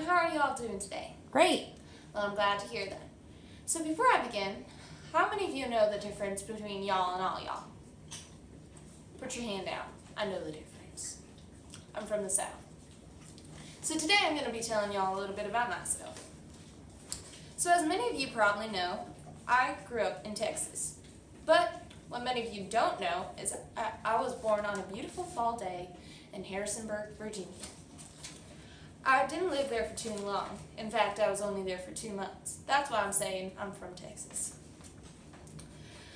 how are y'all doing today? Great. Well, I'm glad to hear that. So before I begin, how many of you know the difference between y'all and all y'all? Put your hand down. I know the difference. I'm from the South. So today I'm going to be telling y'all a little bit about myself. So as many of you probably know, I grew up in Texas. But what many of you don't know is I was born on a beautiful fall day in Harrisonburg, Virginia. I didn't live there for too long. In fact, I was only there for 2 months. That's why I'm saying I'm from Texas.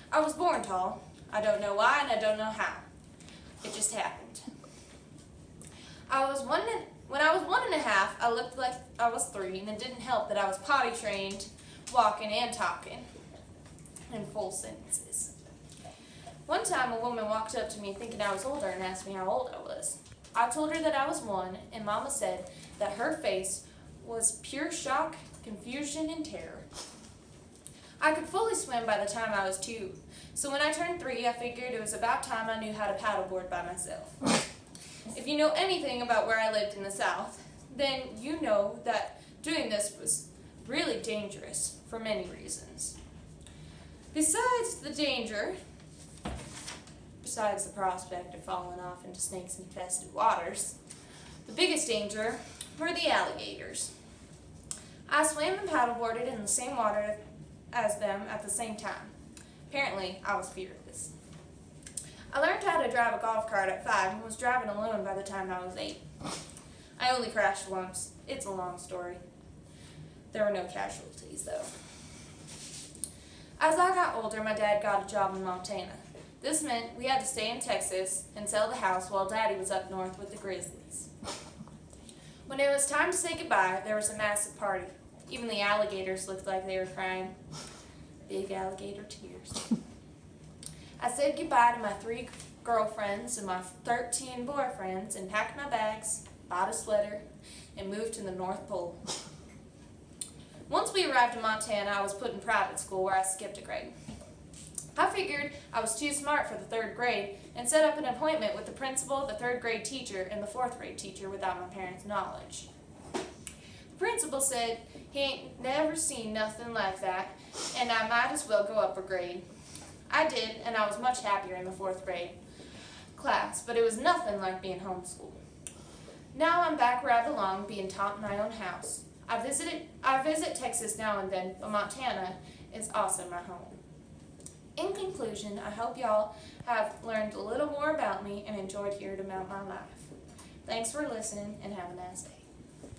I was born tall. I don't know why and I don't know how. It just happened. When I was 1.5, I looked like I was 3, and it didn't help that I was potty trained, walking and talking in full sentences. One time a woman walked up to me thinking I was older and asked me how old I was. I told her that I was 1, and Mama said that her face was pure shock, confusion, and terror. I could fully swim by the time I was 2, so when I turned 3, I figured it was about time I knew how to paddleboard by myself. If you know anything about where I lived in the South, then you know that doing this was really dangerous for many reasons. Besides the prospect of falling off into snakes-infested waters, the biggest danger were the alligators. I swam and paddleboarded in the same water as them at the same time. Apparently, I was fearless. I learned how to drive a golf cart at 5 and was driving alone by the time I was 8. I only crashed once. It's a long story. There were no casualties, though. As I got older, my dad got a job in Montana. This meant we had to stay in Texas and sell the house while Daddy was up north with the Grizzlies. When it was time to say goodbye, there was a massive party. Even the alligators looked like they were crying. Big alligator tears. I said goodbye to my 3 girlfriends and my 13 boyfriends and packed my bags, bought a sweater, and moved to the North Pole. Once we arrived in Montana, I was put in private school where I skipped a grade. I figured I was too smart for the 3rd grade and set up an appointment with the principal, the 3rd grade teacher, and the 4th grade teacher without my parents' knowledge. The principal said he ain't never seen nothing like that and I might as well go up a grade. I did, and I was much happier in the 4th grade class, but it was nothing like being homeschooled. Now I'm back where I belong, being taught in my own house. I visit Texas now and then, but Montana is also my home. In conclusion, I hope y'all have learned a little more about me and enjoyed hearing about my life. Thanks for listening, and have a nice day.